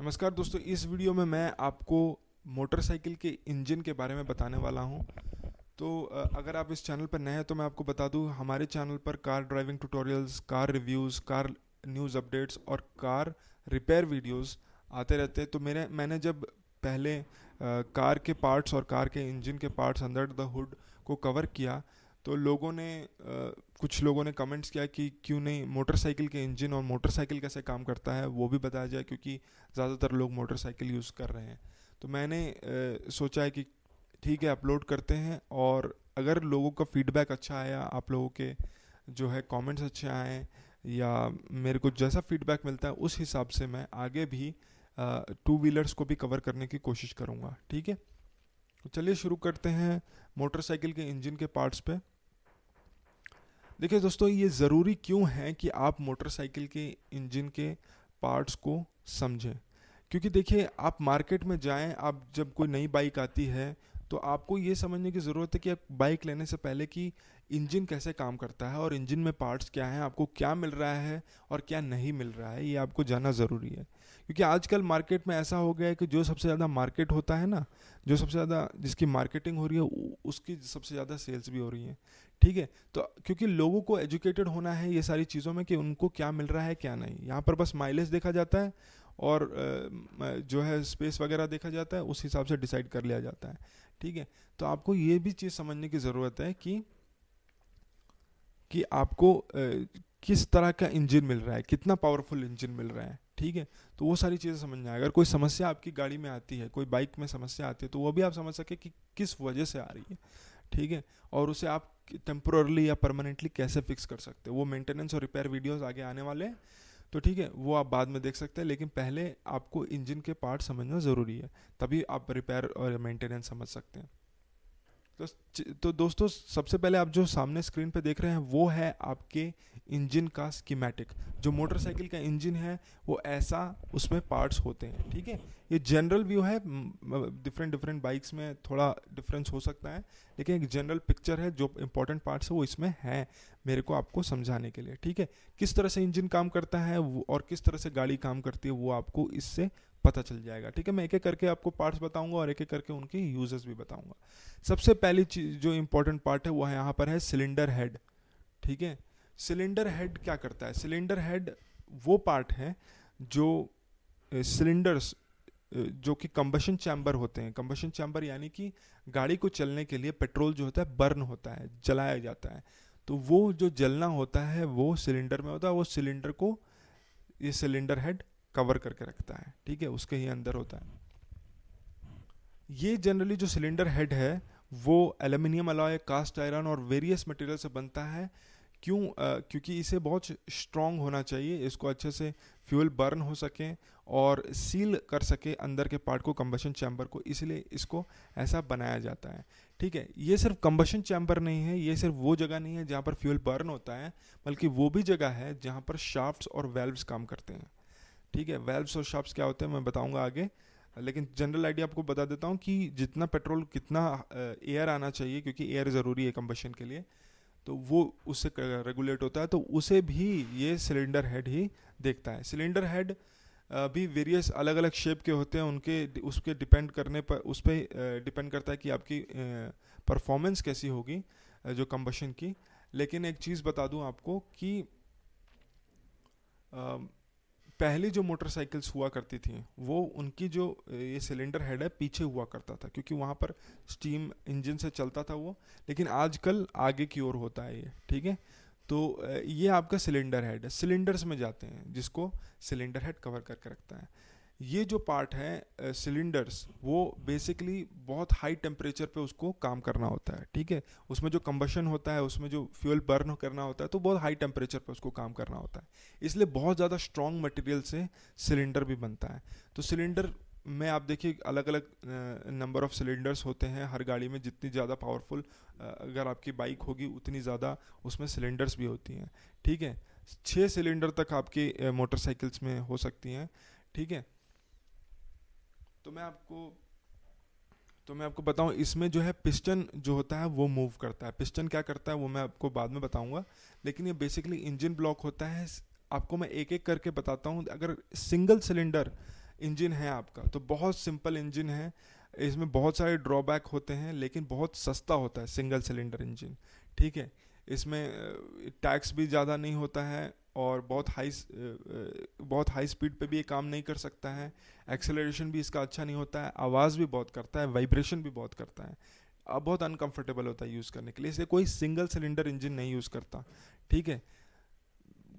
नमस्कार दोस्तों, इस वीडियो में मैं आपको मोटरसाइकिल के इंजन के बारे में बताने वाला हूं। तो अगर आप इस चैनल पर नए हैं तो मैं आपको बता दूं, हमारे चैनल पर car driving tutorials, car reviews, car news updates और कार रिपेयर वीडियोस आते रहते हैं। तो मैंने जब पहले कार के पार्ट्स और कार के इंजन के पार्ट्स अंडर द हुड को कवर किया, तो कुछ लोगों ने कमेंट्स किया कि क्यों नहीं मोटरसाइकिल के इंजन और मोटरसाइकिल कैसे काम करता है वो भी बताया जाए, क्योंकि ज़्यादातर लोग मोटरसाइकिल यूज़ कर रहे हैं। तो मैंने सोचा है कि ठीक है, अपलोड करते हैं। और अगर लोगों का फीडबैक अच्छा आया, आप लोगों के जो है कमेंट्स अच्छे आए, या मेरे को जैसा फीडबैक मिलता है उस हिसाब से मैं आगे भी टू व्हीलर्स को भी कवर करने की कोशिश करूँगा। ठीक है, तो चलिए शुरू करते हैं मोटरसाइकिल के इंजन के पार्ट्स पे। देखिए दोस्तों, ये ज़रूरी क्यों है कि आप मोटरसाइकिल के इंजन के पार्ट्स को समझें? क्योंकि देखिए, आप मार्केट में जाएं, आप जब कोई नई बाइक आती है तो आपको ये समझने की ज़रूरत है कि आप बाइक लेने से पहले कि इंजन कैसे काम करता है और इंजन में पार्ट्स क्या हैं, आपको क्या मिल रहा है और क्या नहीं मिल रहा है, ये आपको जानना ज़रूरी है। क्योंकि आजकल मार्केट में ऐसा हो गया है कि जो सबसे ज़्यादा मार्केट होता है ना, जो सबसे ज़्यादा जिसकी मार्केटिंग हो रही है उसकी सबसे ज़्यादा सेल्स भी हो रही हैं। ठीक है, तो क्योंकि लोगों को एजुकेटेड होना है ये सारी चीज़ों में कि उनको क्या मिल रहा है क्या नहीं। यहाँ पर बस माइलेज देखा जाता है और जो है स्पेस वगैरह देखा जाता है, उस हिसाब से डिसाइड कर लिया जाता है। ठीक है, तो आपको ये भी चीज़ समझने की ज़रूरत है कि आपको किस तरह का इंजन मिल रहा है, कितना पावरफुल इंजन मिल रहा है। ठीक है, तो वो सारी चीज़ें समझना है। अगर कोई समस्या आपकी गाड़ी में आती है, कोई बाइक में समस्या आती है, तो वो भी आप समझ सके कि किस वजह से आ रही है। ठीक है, और उसे आप टेम्पोरली या परमानेंटली कैसे फिक्स कर सकते हो। वो मेंटेनेंस और रिपेयर वीडियोस आगे आने वाले हैं, तो ठीक है, वो आप बाद में देख सकते हैं। लेकिन पहले आपको इंजन के पार्ट समझना ज़रूरी है, तभी आप रिपेयर और मेंटेनेंस समझ सकते हैं। तो दोस्तों, सबसे पहले आप जो सामने स्क्रीन पे देख रहे हैं वो है आपके इंजन का स्कीमेटिक। जो मोटरसाइकिल का इंजन है वो ऐसा, उसमें पार्ट्स होते हैं। ठीक है, ये जनरल व्यू है, डिफरेंट डिफरेंट बाइक्स में थोड़ा डिफरेंस हो सकता है, लेकिन एक जनरल पिक्चर है। जो इंपॉर्टेंट पार्ट्स है वो इसमें है मेरे को आपको समझाने के लिए। ठीक है, किस तरह से इंजन काम करता है और किस तरह से गाड़ी काम करती है वो आपको इससे पता चल जाएगा। ठीक है, मैं एक एक करके आपको पार्ट्स बताऊंगा और एक एक करके उनके यूजेस भी बताऊंगा। सबसे पहली चीज जो इंपॉर्टेंट पार्ट है वो यहाँ पर है सिलेंडर हेड। ठीक है, सिलेंडर हेड क्या करता है? सिलेंडर हेड वो पार्ट है जो सिलेंडर्स, जो कि कंबशन चैम्बर होते हैं। कंबशन चैम्बर यानी कि गाड़ी को चलने के लिए पेट्रोल जो होता है बर्न होता है, जलाया जाता है। तो वो जो जलना होता है वो सिलेंडर में होता है। वो सिलेंडर को ये सिलेंडर हेड कवर करके रखता है। ठीक है, उसके ही अंदर होता है। ये जनरली जो सिलेंडर हेड है वो एल्यूमिनियम अलॉय, कास्ट आयरन और वेरियस मटेरियल से बनता है। क्योंकि इसे बहुत स्ट्रॉन्ग होना चाहिए, इसको अच्छे से फ्यूल बर्न हो सके और सील कर सके अंदर के पार्ट को, कंबशन चैम्बर को, इसलिए इसको ऐसा बनाया जाता है। ठीक है, ये सिर्फ कंबशन चैम्बर नहीं है, ये सिर्फ वो जगह नहीं है जहाँ पर फ्यूल बर्न होता है, बल्कि वो भी जगह है जहाँ पर शाफ्ट्स और वेल्व्स काम करते हैं। ठीक है, वेल्व्स और शाफ्ट्स क्या होते हैं मैं बताऊंगा आगे, लेकिन जनरल आइडिया आपको बता देता हूँ कि जितना पेट्रोल, कितना एयर आना चाहिए, क्योंकि एयर ज़रूरी है कंबशन के लिए, तो वो उससे रेगुलेट होता है। तो उसे भी ये सिलेंडर हेड ही देखता है। सिलेंडर हेड भी वेरियस अलग अलग शेप के होते हैं, उसके डिपेंड करने पर, उस पर डिपेंड करता है कि आपकी परफॉर्मेंस कैसी होगी जो कंबशन की। लेकिन एक चीज़ बता दूं आपको कि पहली जो मोटरसाइकिल्स हुआ करती थी वो, उनकी जो ये सिलेंडर हेड है पीछे हुआ करता था, क्योंकि वहाँ पर स्टीम इंजन से चलता था वो। लेकिन आजकल आगे की ओर होता है ये। ठीक है, तो ये आपका सिलेंडर हेड है, सिलेंडर्स में जाते हैं जिसको सिलेंडर हेड कवर करके रखता है। ये जो पार्ट है सिलेंडर्स, वो बेसिकली बहुत हाई टेम्परेचर पे उसको काम करना होता है। ठीक है, उसमें जो कंबशन होता है, उसमें जो फ्यूल बर्न करना होता है, तो बहुत हाई टेम्परेचर पे उसको काम करना होता है। इसलिए बहुत ज़्यादा स्ट्रॉन्ग मटेरियल से सिलेंडर भी बनता है। तो सिलेंडर में आप देखिए अलग अलग नंबर ऑफ सिलेंडर्स होते हैं हर गाड़ी में। जितनी ज़्यादा पावरफुल अगर आपकी बाइक होगी उतनी ज़्यादा उसमें सिलेंडर्स भी होती हैं। ठीक है, 6 सिलेंडर तक आपकी मोटरसाइकिल्स में हो सकती हैं। ठीक है, तो मैं आपको बताऊं, इसमें जो है पिस्टन जो होता है वो मूव करता है। पिस्टन क्या करता है वो मैं आपको बाद में बताऊंगा, लेकिन ये बेसिकली इंजन ब्लॉक होता है। आपको मैं एक एक करके बताता हूँ। अगर सिंगल सिलेंडर इंजन है आपका, तो बहुत सिंपल इंजन है, इसमें बहुत सारे ड्रॉबैक होते हैं लेकिन बहुत सस्ता होता है सिंगल सिलेंडर इंजन, ठीक है। इसमें टैक्स भी ज़्यादा नहीं होता है, और बहुत हाई स्पीड पे भी ये काम नहीं कर सकता है, एक्सेलरेशन भी इसका अच्छा नहीं होता है, आवाज़ भी बहुत करता है, वाइब्रेशन भी बहुत करता है, अब बहुत अनकंफर्टेबल होता है यूज़ करने के लिए, इसे कोई सिंगल सिलेंडर इंजन नहीं यूज़ करता, ठीक है।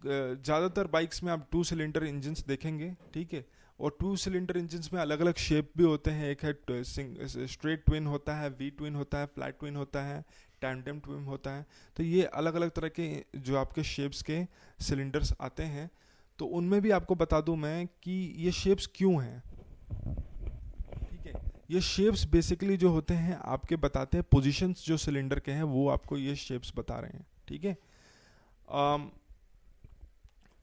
ज़्यादातर बाइक्स में आप 2 सिलेंडर इंजन्स देखेंगे, ठीक है। और 2 सिलेंडर इंजन्स में अलग अलग शेप भी होते हैं, एक है स्ट्रेट ट्विन होता है, वी ट्विन होता है, फ्लैट ट्विन होता है, टैंडेम ट्विन होता है। तो ये अलग अलग तरह के जो आपके शेप्स के सिलेंडर्स आते हैं, तो उनमें भी आपको बता दूं मैं कि ये शेप्स क्यों हैं, ठीक है। ये शेप्स बेसिकली जो होते हैं आपके बताते हैं पोजीशंस जो सिलेंडर के हैं, वो आपको ये शेप्स बता रहे हैं, ठीक है।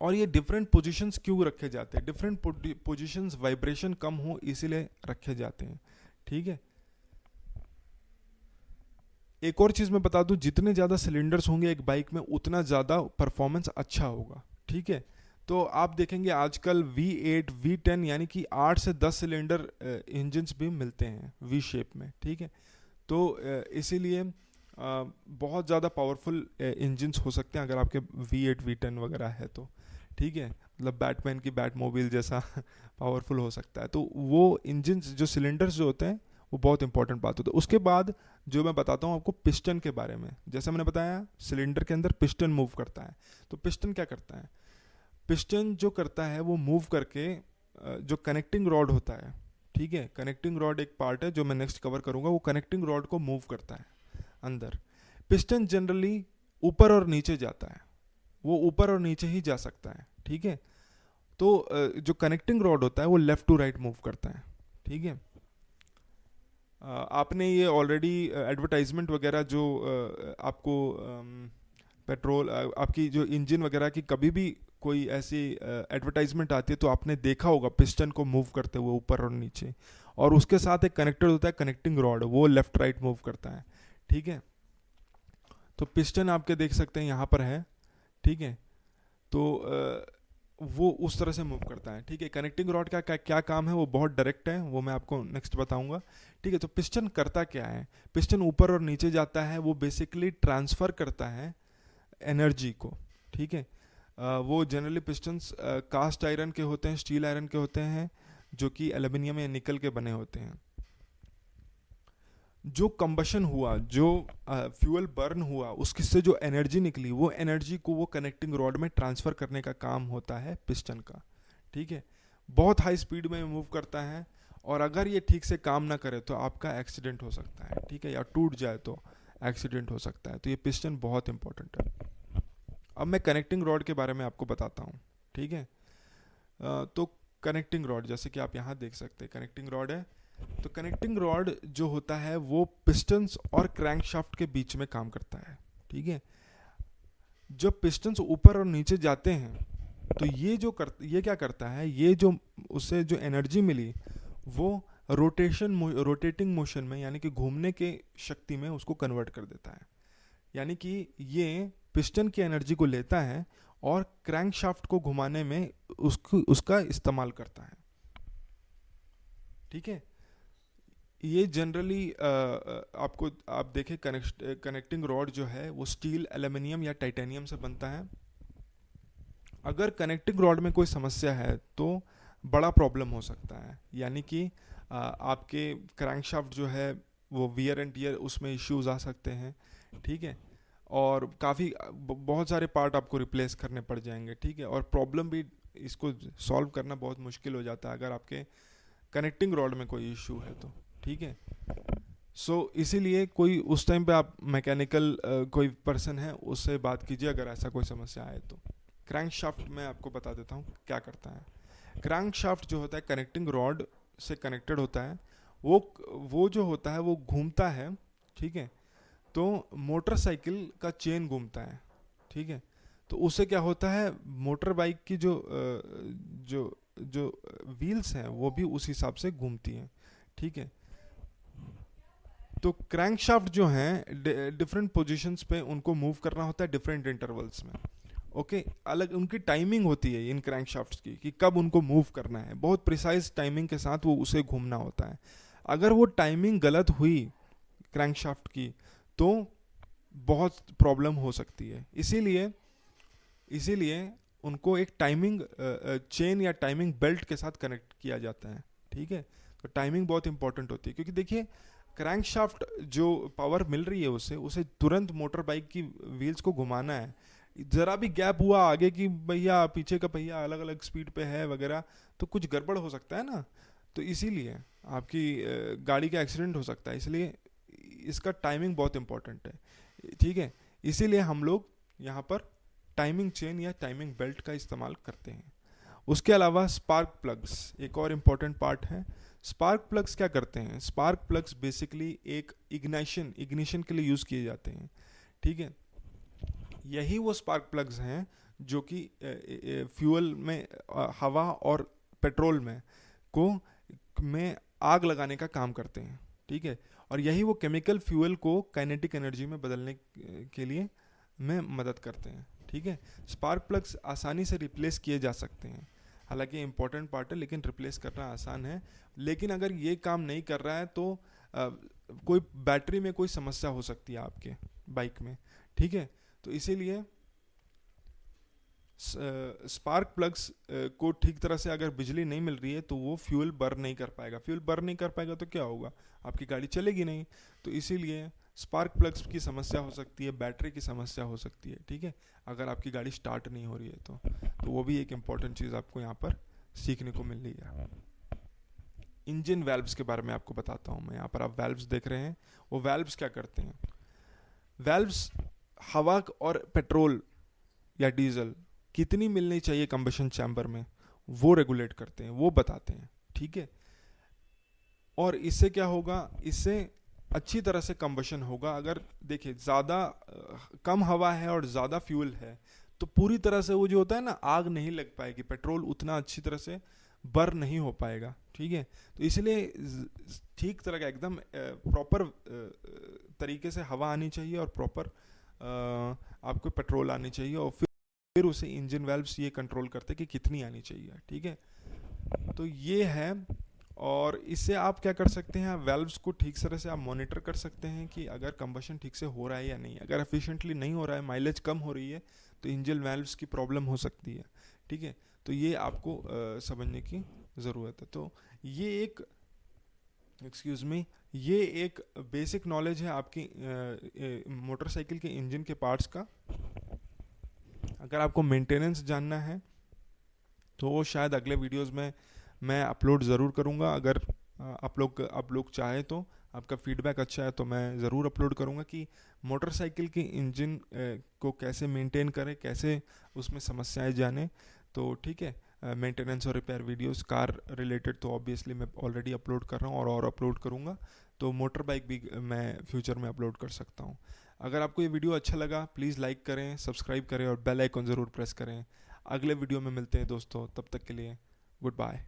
और ये डिफरेंट पोजीशंस क्यों रखे जाते हैं, डिफरेंट पोजीशंस वाइब्रेशन कम हो इसीलिए रखे जाते हैं, ठीक है। एक और चीज़ मैं बता दूं, जितने ज़्यादा सिलेंडर्स होंगे एक बाइक में उतना ज़्यादा परफॉर्मेंस अच्छा होगा, ठीक है। तो आप देखेंगे आजकल V8 V10 यानी कि 8 से 10 सिलेंडर इंजन्स भी मिलते हैं V शेप में, ठीक है। तो इसीलिए बहुत ज़्यादा पावरफुल इंजन्स हो सकते हैं अगर आपके V8 V10 वगैरह है तो, ठीक है। मतलब बैटमैन की बैट मोबाइल जैसा पावरफुल हो सकता है। तो वो इंजन्स जो सिलेंडर्स जो होते हैं वो बहुत इंपॉर्टेंट बात होती है। उसके बाद जो मैं बताता हूँ आपको पिस्टन के बारे में, जैसे मैंने बताया सिलेंडर के अंदर पिस्टन मूव करता है, तो पिस्टन क्या करता है, पिस्टन जो करता है वो मूव करके जो कनेक्टिंग रॉड होता है, ठीक है, कनेक्टिंग रॉड एक पार्ट है जो मैं नेक्स्ट कवर करूंगा, वो कनेक्टिंग रॉड को मूव करता है अंदर। पिस्टन जनरली ऊपर और नीचे जाता है, वो ऊपर और नीचे ही जा सकता है, ठीक है। तो जो कनेक्टिंग रॉड होता है वो लेफ्ट टू राइट मूव करता है, ठीक है। आपने ये ऑलरेडी एडवर्टाइजमेंट वगैरह जो आपको पेट्रोल आपकी जो इंजन वगैरह की कभी भी कोई ऐसी एडवर्टाइजमेंट आती है तो आपने देखा होगा पिस्टन को मूव करते हुए ऊपर और नीचे, और उसके साथ एक कनेक्टर होता है कनेक्टिंग रॉड, वो लेफ्ट राइट मूव करता है, ठीक है। तो पिस्टन आपके देख सकते हैं यहाँ पर है, ठीक है। तो वो उस तरह से मूव करता है, ठीक है। कनेक्टिंग रॉड का क्या काम है वो बहुत डायरेक्ट है, वो मैं आपको नेक्स्ट बताऊंगा, ठीक है। तो पिस्टन करता क्या है, पिस्टन ऊपर और नीचे जाता है, वो बेसिकली ट्रांसफ़र करता है एनर्जी को, ठीक है। वो जनरली पिस्टन्स कास्ट आयरन के होते हैं, स्टील आयरन के होते हैं, जो कि एल्यूमिनियम या निकल के बने होते हैं। जो कंबशन हुआ, जो फ्यूल बर्न हुआ, उसकी से जो एनर्जी निकली, वो एनर्जी को वो कनेक्टिंग रॉड में ट्रांसफ़र करने का काम होता है पिस्टन का, ठीक है। बहुत हाई स्पीड में मूव करता है, और अगर ये ठीक से काम ना करे तो आपका एक्सीडेंट हो सकता है, ठीक है, या टूट जाए तो एक्सीडेंट हो सकता है। तो ये पिस्टन बहुत इंपॉर्टेंट है। अब मैं कनेक्टिंग रॉड के बारे में आपको बताता हूँ, ठीक है। तो कनेक्टिंग रॉड जैसे कि आप यहाँ देख सकते हैं कनेक्टिंग रॉड है। तो कनेक्टिंग रॉड जो होता है वो पिस्टन्स और क्रैंकशाफ्ट के बीच में काम करता है, ठीक है। जब पिस्टन्स ऊपर और नीचे जाते हैं तो ये क्या करता है, ये जो उससे जो एनर्जी मिली वो रोटेटिंग मोशन में यानी कि घूमने के शक्ति में उसको कन्वर्ट कर देता है। यानी कि ये पिस्टन की एनर्जी को लेता है और क्रैंकशाफ्ट को घुमाने में उसका इस्तेमाल करता है, ठीक है। ये जनरली आप देखें कनेक्टिंग रॉड जो है वो स्टील, एल्यूमिनियम या टाइटेनियम से बनता है। अगर कनेक्टिंग रॉड में कोई समस्या है तो बड़ा प्रॉब्लम हो सकता है, यानी कि आपके क्रैंकशाफ्ट जो है वो वियर एंड टियर उसमें इश्यूज आ सकते हैं, ठीक है। और काफ़ी बहुत सारे पार्ट आपको रिप्लेस करने पड़ जाएंगे, ठीक है। और प्रॉब्लम भी इसको सॉल्व करना बहुत मुश्किल हो जाता है अगर आपके कनेक्टिंग रॉड में कोई इशू है तो, ठीक है। इसीलिए कोई उस टाइम पे आप मैकेनिकल कोई पर्सन है उससे बात कीजिए अगर ऐसा कोई समस्या आए तो। क्रैंकशाफ्ट मैं आपको बता देता हूँ क्या करता है। क्रैंकशाफ्ट जो होता है कनेक्टिंग रॉड से कनेक्टेड होता है, वो जो होता है वो घूमता है, ठीक है। तो मोटरसाइकिल का चेन घूमता है, ठीक है। तो उससे क्या होता है, मोटर बाइक की जो जो व्हील्स हैं वो भी उस हिसाब से घूमती हैं, ठीक है। तो क्रैंकशाफ्ट जो हैं डिफरेंट पोजीशंस पे उनको मूव करना होता है डिफरेंट इंटरवल्स में, ओके, अलग उनकी टाइमिंग होती है इन क्रैंकशाफ्ट्स की कि कब उनको मूव करना है, बहुत प्रिसाइज टाइमिंग के साथ वो उसे घूमना होता है। अगर वो टाइमिंग गलत हुई क्रैंकशाफ्ट की तो बहुत प्रॉब्लम हो सकती है। इसीलिए इसीलिए उनको एक टाइमिंग चेन या टाइमिंग बेल्ट के साथ कनेक्ट किया जाता है, ठीक है। तो टाइमिंग बहुत इंपॉर्टेंट होती है, क्योंकि देखिए क्रैंकशाफ्ट जो पावर मिल रही है उसे उसे तुरंत मोटर बाइक की व्हील्स को घुमाना है। ज़रा भी गैप हुआ आगे की पहिया पीछे का पहिया अलग अलग स्पीड पे है वगैरह, तो कुछ गड़बड़ हो सकता है ना। तो इसीलिए आपकी गाड़ी का एक्सीडेंट हो सकता है, इसलिए इसका टाइमिंग बहुत इंपॉर्टेंट है, ठीक है। इसीलिए हम लोग यहाँ पर टाइमिंग चेन या टाइमिंग बेल्ट का इस्तेमाल करते हैं। उसके अलावा स्पार्क प्लग्स एक और इम्पॉर्टेंट पार्ट है। स्पार्क प्लग्स क्या करते हैं? स्पार्क प्लग्स बेसिकली एक इग्निशन के लिए यूज़ किए जाते हैं, ठीक है। यही वो स्पार्क प्लग्स हैं जो कि फ्यूल में हवा और पेट्रोल में को में आग लगाने का काम करते हैं, ठीक है। और यही वो केमिकल फ्यूल को काइनेटिक एनर्जी में बदलने के लिए में मदद करते हैं, ठीक है। स्पार्क प्लग्स आसानी से रिप्लेस किए जा सकते हैं, हालांकि इंपॉर्टेंट पार्ट है, लेकिन रिप्लेस करना आसान है। लेकिन अगर ये काम नहीं कर रहा है तो कोई बैटरी में कोई समस्या हो सकती है आपके बाइक में, ठीक है। तो इसीलिए स्पार्क प्लग्स को ठीक तरह से अगर बिजली नहीं मिल रही है तो वो फ्यूल बर्न नहीं कर पाएगा। फ्यूल बर्न नहीं कर पाएगा तो क्या होगा? आपकी गाड़ी चलेगी नहीं। तो इसीलिए स्पार्क प्लग्स की समस्या हो सकती है, बैटरी की समस्या हो सकती है, ठीक है, अगर आपकी गाड़ी स्टार्ट नहीं हो रही है तो वो भी एक इम्पॉर्टेंट चीज़ आपको यहाँ पर सीखने को मिल रही है। इंजन वेल्व्स के बारे में आपको बताता हूँ मैं। यहाँ पर आप वेल्व्स देख रहे हैं, वो वेल्व्स क्या करते हैं? वेल्व्स हवा और पेट्रोल या डीजल कितनी मिलनी चाहिए कंबशन चैम्बर में वो रेगुलेट करते हैं, वो बताते हैं, ठीक है। और इससे क्या होगा? इससे अच्छी तरह से कंबशन होगा। अगर देखिए ज़्यादा कम हवा है और ज़्यादा फ्यूल है तो पूरी तरह से वो जो होता है ना, आग नहीं लग पाएगी, पेट्रोल उतना अच्छी तरह से बर्न नहीं हो पाएगा, ठीक है। तो इसलिए ठीक तरह का एकदम प्रॉपर तरीके से हवा आनी चाहिए और प्रॉपर आपको पेट्रोल आनी चाहिए, और फिर उसे इंजन वेल्व्स ये कंट्रोल करते हैं कि कितनी आनी चाहिए, ठीक है। तो ये है। और इससे आप क्या कर सकते हैं? वेल्व्स को ठीक तरह से आप मॉनिटर कर सकते हैं कि अगर कंबशन ठीक से हो रहा है या नहीं। अगर एफिशिएंटली नहीं हो रहा है, माइलेज कम हो रही है, तो इंजन वेल्व्स की प्रॉब्लम हो सकती है, ठीक है। तो ये आपको समझने की ज़रूरत है। तो ये एक ये एक बेसिक नॉलेज है आपकी मोटरसाइकिल के इंजन के पार्ट्स का। अगर आपको मेंटेनेंस जानना है तो वो शायद अगले वीडियोस में मैं अपलोड ज़रूर करूँगा। अगर आप लोग चाहें तो, आपका फीडबैक अच्छा है तो मैं ज़रूर अपलोड करूँगा कि मोटरसाइकिल के इंजन को कैसे मेंटेन करें, कैसे उसमें समस्याएं जाने। तो ठीक है, मेंटेनेंस और रिपेयर वीडियोस कार रिलेटेड तो ऑब्वियसली मैं ऑलरेडी अपलोड कर रहा हूँ और अपलोड करूँगा। तो मोटर बाइक भी मैं फ्यूचर में अपलोड कर सकता हूँ। अगर आपको ये वीडियो अच्छा लगा प्लीज़ लाइक करें, सब्सक्राइब करें और बेल आइकन ज़रूर प्रेस करें। अगले वीडियो में मिलते हैं दोस्तों, तब तक के लिए गुड बाय।